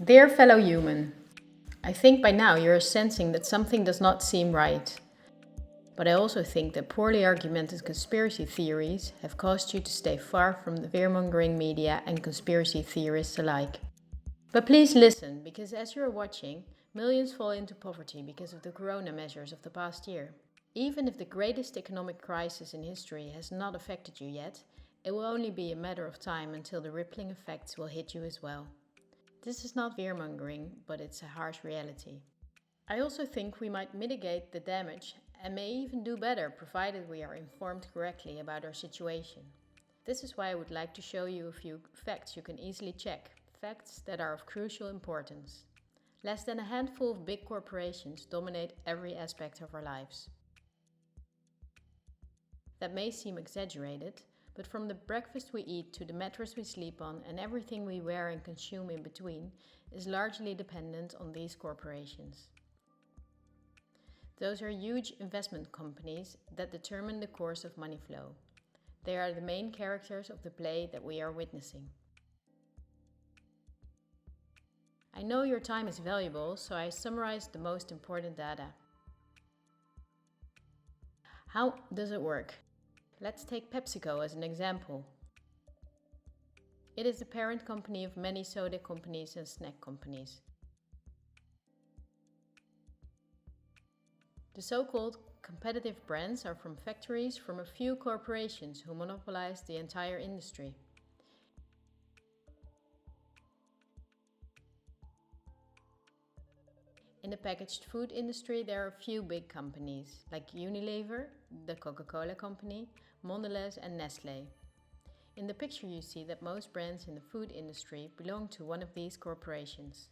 Dear fellow human, I think by now you are sensing that something does not seem right. But I also think that poorly argumented conspiracy theories have caused you to stay far from the fear-mongering media and conspiracy theorists alike. But please listen, because as you are watching, millions fall into poverty because of the corona measures of the past year. Even if the greatest economic crisis in history has not affected you yet, it will only be a matter of time until the rippling effects will hit you as well. This is not fear-mongering, but it's a harsh reality. I also think we might mitigate the damage and may even do better provided we are informed correctly about our situation. This is why I would like to show you a few facts you can easily check, facts that are of crucial importance. Less than a handful of big corporations dominate every aspect of our lives. That may seem exaggerated, but from the breakfast we eat to the mattress we sleep on and everything we wear and consume in between is largely dependent on these corporations. Those are huge investment companies that determine the course of money flow. They are the main characters of the play that we are witnessing. I know your time is valuable, so I summarized the most important data. How does it work? Let's take PepsiCo as an example. It is the parent company of many soda companies and snack companies. The so-called competitive brands are from factories from a few corporations who monopolize the entire industry. In the packaged food industry, there are a few big companies, like Unilever, the Coca-Cola company, Mondelez and Nestlé. In the picture you see that most brands in the food industry belong to one of these corporations.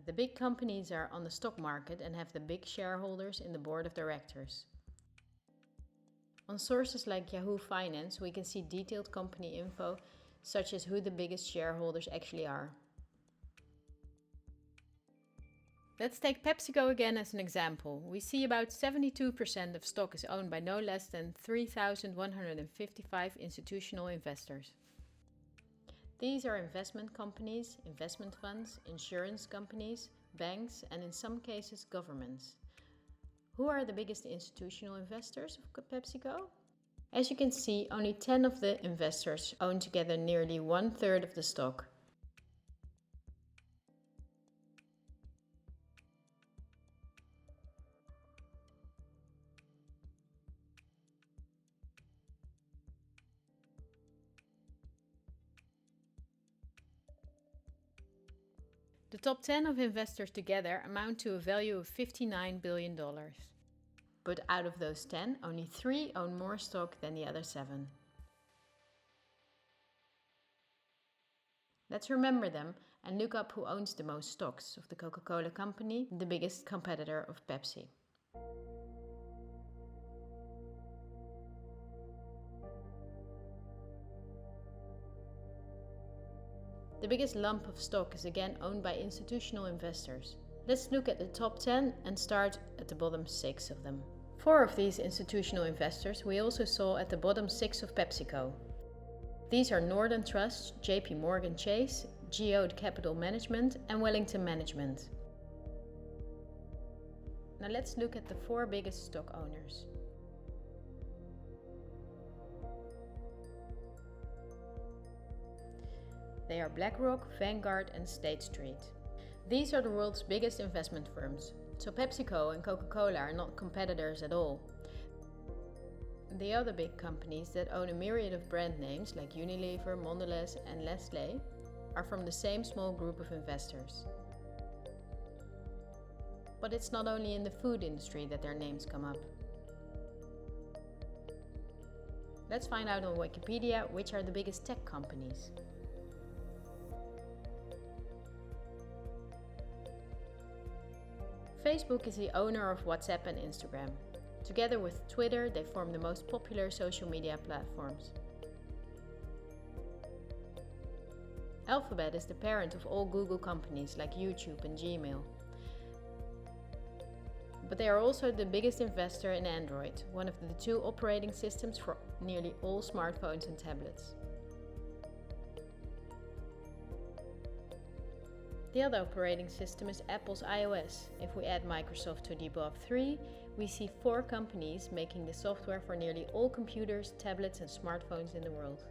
The big companies are on the stock market and have the big shareholders in the board of directors. On sources like Yahoo Finance, we can see detailed company info such as who the biggest shareholders actually are. Let's take PepsiCo again as an example. We see about 72% of stock is owned by no less than 3,155 institutional investors. These are investment companies, investment funds, insurance companies, banks, and in some cases governments. Who are the biggest institutional investors of PepsiCo? As you can see, only 10 of the investors own together nearly 1/3 of the stock. The top 10 of investors together amount to a value of $59 billion. But out of those 10, only 3 own more stock than the other 7. Let's remember them and look up who owns the most stocks of the Coca-Cola company, the biggest competitor of Pepsi. The biggest lump of stock is again owned by institutional investors. Let's look at the top 10 and start at the bottom 6 of them. 4 of these institutional investors we also saw at the bottom 6 of PepsiCo. These are Northern Trust, JP Morgan Chase, Geode Capital Management and Wellington Management. Now let's look at the 4 biggest stock owners. They are BlackRock, Vanguard and State Street. These are the world's biggest investment firms, so PepsiCo and Coca-Cola are not competitors at all. The other big companies that own a myriad of brand names like Unilever, Mondelez and Nestlé are from the same small group of investors. But it's not only in the food industry that their names come up. Let's find out on Wikipedia which are the biggest tech companies. Facebook is the owner of WhatsApp and Instagram. Together with Twitter, they form the most popular social media platforms. Alphabet is the parent of all Google companies like YouTube and Gmail. But they are also the biggest investor in Android, one of the 2 operating systems for nearly all smartphones and tablets. The other operating system is Apple's iOS. If we add Microsoft to the above three, we see 4 companies making the software for nearly all computers, tablets and smartphones in the world.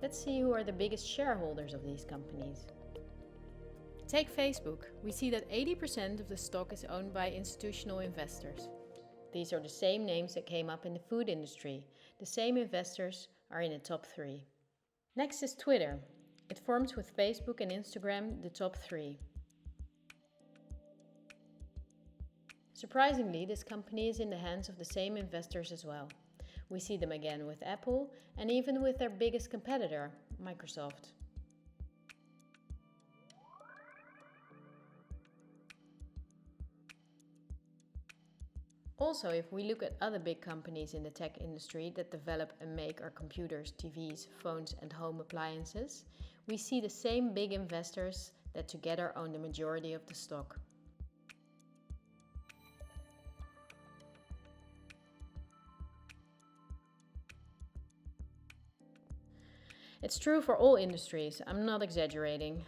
Let's see who are the biggest shareholders of these companies. Take Facebook. We see that 80% of the stock is owned by institutional investors. These are the same names that came up in the food industry. The same investors are in the top 3. Next is Twitter. It forms with Facebook and Instagram the top 3. Surprisingly, this company is in the hands of the same investors as well. We see them again with Apple and even with their biggest competitor, Microsoft. Also, if we look at other big companies in the tech industry that develop and make our computers, TVs, phones and home appliances, we see the same big investors that together own the majority of the stock. It's true for all industries, I'm not exaggerating.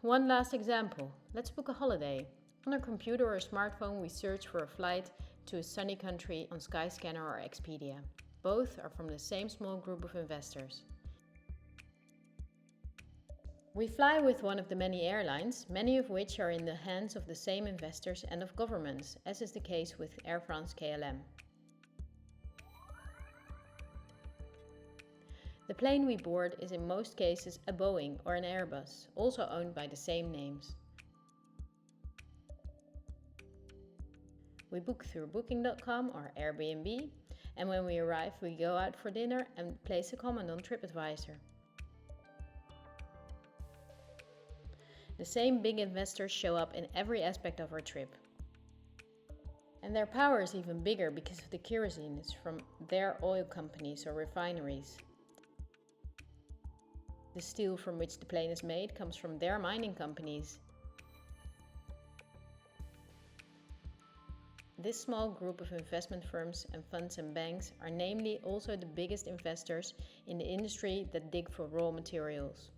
One last example. Let's book a holiday. On our computer or smartphone, we search for a flight to a sunny country on Skyscanner or Expedia. Both are from the same small group of investors. We fly with one of the many airlines, many of which are in the hands of the same investors and of governments, as is the case with Air France-KLM. The plane we board is in most cases a Boeing or an Airbus, also owned by the same names. We book through Booking.com or Airbnb, and when we arrive we go out for dinner and place a comment on TripAdvisor. The same big investors show up in every aspect of our trip. And their power is even bigger because of the kerosene is from their oil companies or refineries. The steel from which the plane is made comes from their mining companies. This small group of investment firms and funds and banks are namely also the biggest investors in the industry that dig for raw materials.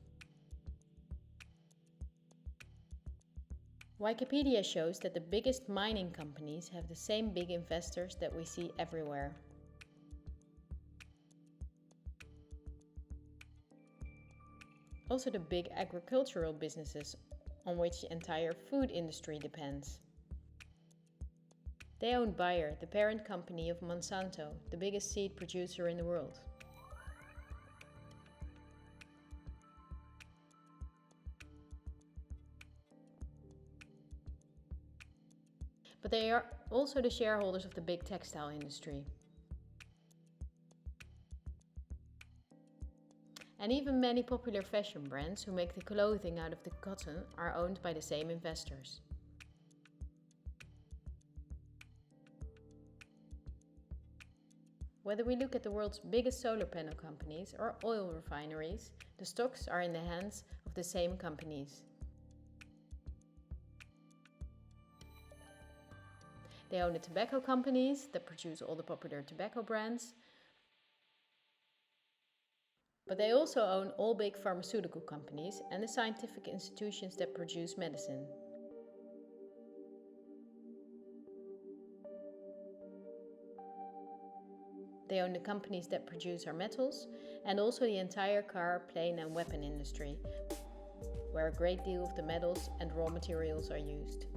Wikipedia shows that the biggest mining companies have the same big investors that we see everywhere. Also the big agricultural businesses on which the entire food industry depends. They own Bayer, the parent company of Monsanto, the biggest seed producer in the world. But they are also the shareholders of the big textile industry. And even many popular fashion brands who make the clothing out of the cotton are owned by the same investors. Whether we look at the world's biggest solar panel companies or oil refineries, the stocks are in the hands of the same companies. They own the tobacco companies that produce all the popular tobacco brands, but they also own all big pharmaceutical companies and the scientific institutions that produce medicine. They own the companies that produce our metals and also the entire car, plane and weapon industry, where a great deal of the metals and raw materials are used.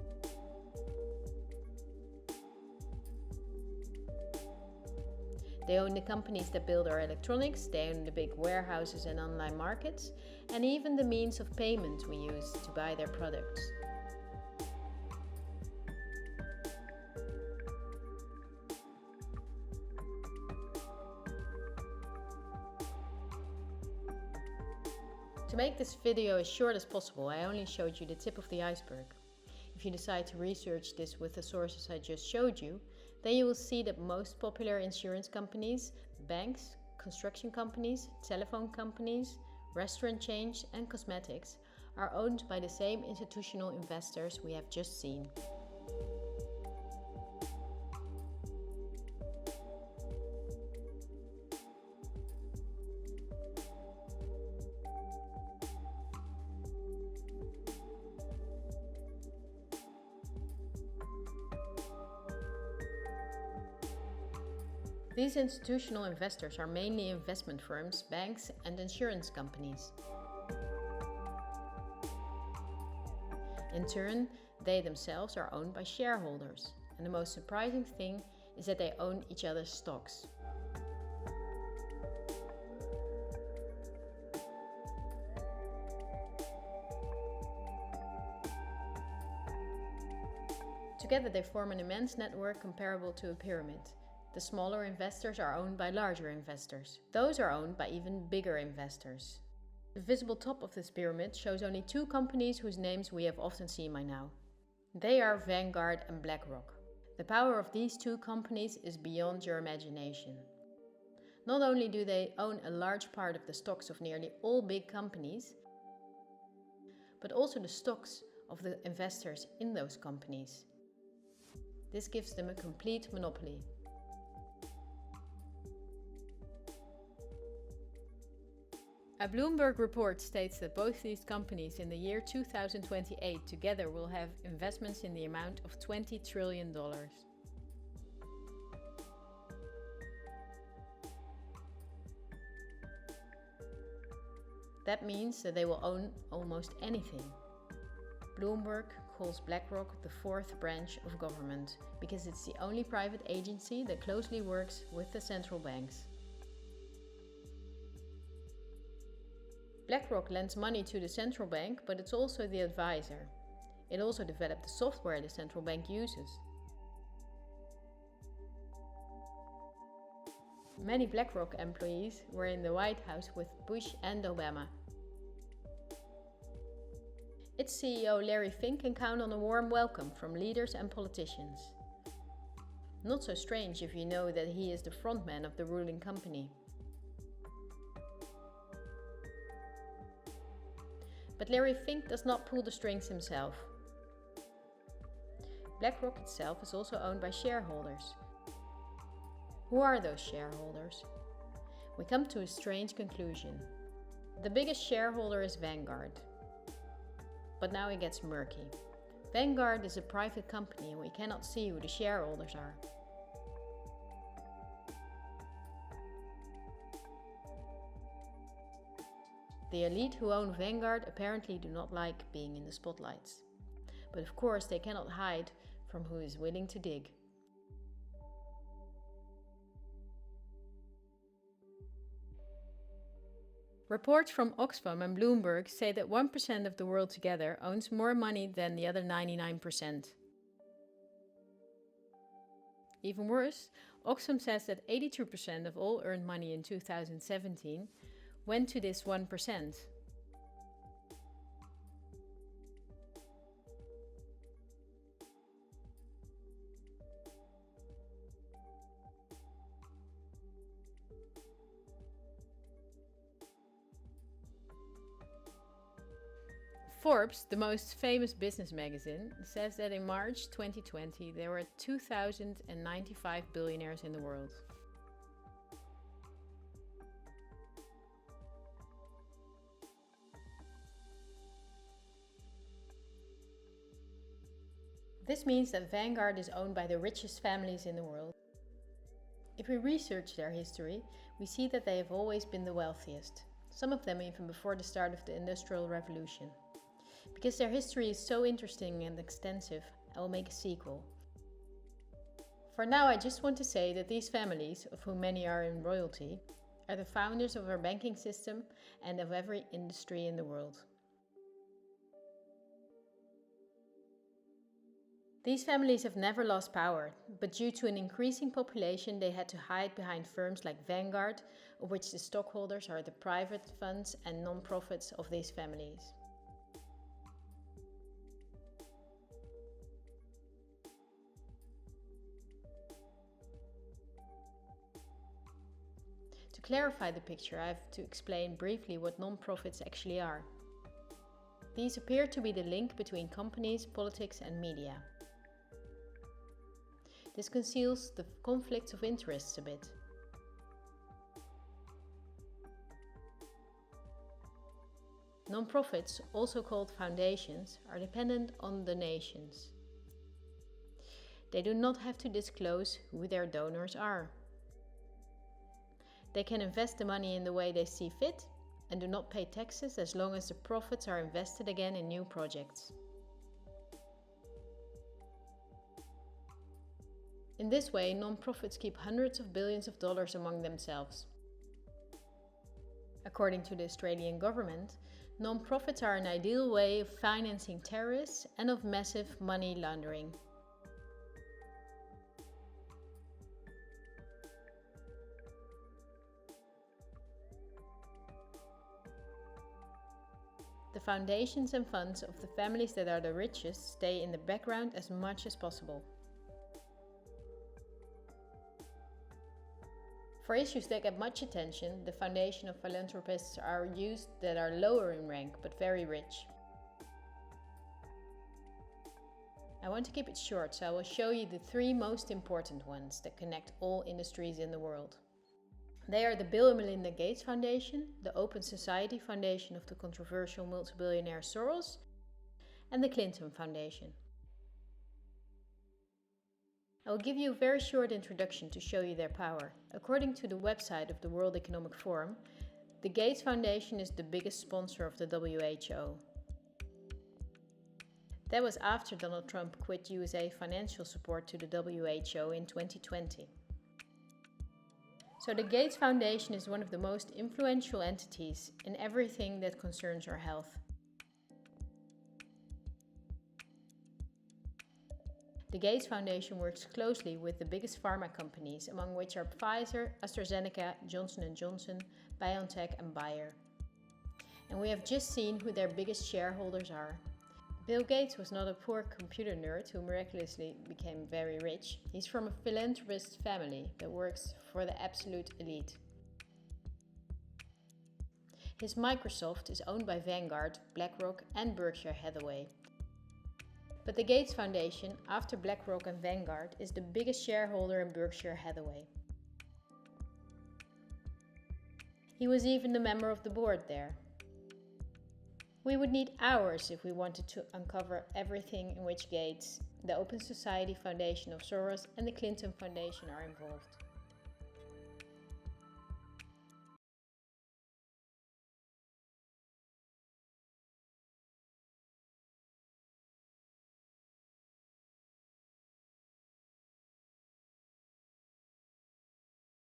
They own the companies that build our electronics, they own the big warehouses and online markets, and even the means of payment we use to buy their products. To make this video as short as possible, I only showed you the tip of the iceberg. If you decide to research this with the sources I just showed you, then you will see that most popular insurance companies, banks, construction companies, telephone companies, restaurant chains and cosmetics are owned by the same institutional investors we have just seen. These institutional investors are mainly investment firms, banks, and insurance companies. In turn, they themselves are owned by shareholders, and the most surprising thing is that they own each other's stocks. Together they form an immense network comparable to a pyramid. The smaller investors are owned by larger investors. Those are owned by even bigger investors. The visible top of this pyramid shows only two companies whose names we have often seen by now. They are Vanguard and BlackRock. The power of these two companies is beyond your imagination. Not only do they own a large part of the stocks of nearly all big companies, but also the stocks of the investors in those companies. This gives them a complete monopoly. A Bloomberg report states that both these companies in the year 2028 together will have investments in the amount of $20 trillion. That means that they will own almost anything. Bloomberg calls BlackRock the fourth branch of government because it's the only private agency that closely works with the central banks. BlackRock lends money to the central bank, but it's also the advisor. It also developed the software the central bank uses. Many BlackRock employees were in the White House with Bush and Obama. Its CEO Larry Fink can count on a warm welcome from leaders and politicians. Not so strange if you know that he is the frontman of the ruling company. But Larry Fink does not pull the strings himself. BlackRock itself is also owned by shareholders. Who are those shareholders? We come to a strange conclusion. The biggest shareholder is Vanguard. But now it gets murky. Vanguard is a private company and we cannot see who the shareholders are. The elite who own Vanguard apparently do not like being in the spotlights. But of course they cannot hide from who is willing to dig. Reports from Oxfam and Bloomberg say that 1% of the world together owns more money than the other 99%. Even worse, Oxfam says that 82% of all earned money in 2017 went to this 1%. Forbes, the most famous business magazine, says that in March 2020 there were 2,095 billionaires in the world. This means that Vanguard is owned by the richest families in the world. If we research their history, we see that they have always been the wealthiest, some of them even before the start of the Industrial Revolution. Because their history is so interesting and extensive, I will make a sequel. For now, I just want to say that these families, of whom many are in royalty, are the founders of our banking system and of every industry in the world. These families have never lost power, but due to an increasing population they had to hide behind firms like Vanguard, of which the stockholders are the private funds and non-profits of these families. To clarify the picture, I have to explain briefly what non-profits actually are. These appear to be the link between companies, politics and media. This conceals the conflicts of interests a bit. Non-profits, also called foundations, are dependent on donations. They do not have to disclose who their donors are. They can invest the money in the way they see fit and do not pay taxes as long as the profits are invested again in new projects. In this way, non-profits keep hundreds of billions of dollars among themselves. According to the Australian government, non-profits are an ideal way of financing terrorists and of massive money laundering. The foundations and funds of the families that are the richest stay in the background as much as possible. For issues that get much attention, the foundation of philanthropists are used that are lower in rank but very rich. I want to keep it short, so I will show you the 3 most important ones that connect all industries in the world. They are the Bill and Melinda Gates Foundation, the Open Society Foundation of the controversial multi-billionaire Soros, and the Clinton Foundation. I will give you a very short introduction to show you their power. According to the website of the World Economic Forum, the Gates Foundation is the biggest sponsor of the WHO. That was after Donald Trump quit USA financial support to the WHO in 2020. So the Gates Foundation is one of the most influential entities in everything that concerns our health. The Gates Foundation works closely with the biggest pharma companies, among which are Pfizer, AstraZeneca, Johnson & Johnson, BioNTech and Bayer. And we have just seen who their biggest shareholders are. Bill Gates was not a poor computer nerd who miraculously became very rich. He's from a philanthropist family that works for the absolute elite. His Microsoft is owned by Vanguard, BlackRock and Berkshire Hathaway. But the Gates Foundation, after BlackRock and Vanguard, is the biggest shareholder in Berkshire Hathaway. He was even a member of the board there. We would need hours if we wanted to uncover everything in which Gates, the Open Society Foundation of Soros and the Clinton Foundation are involved.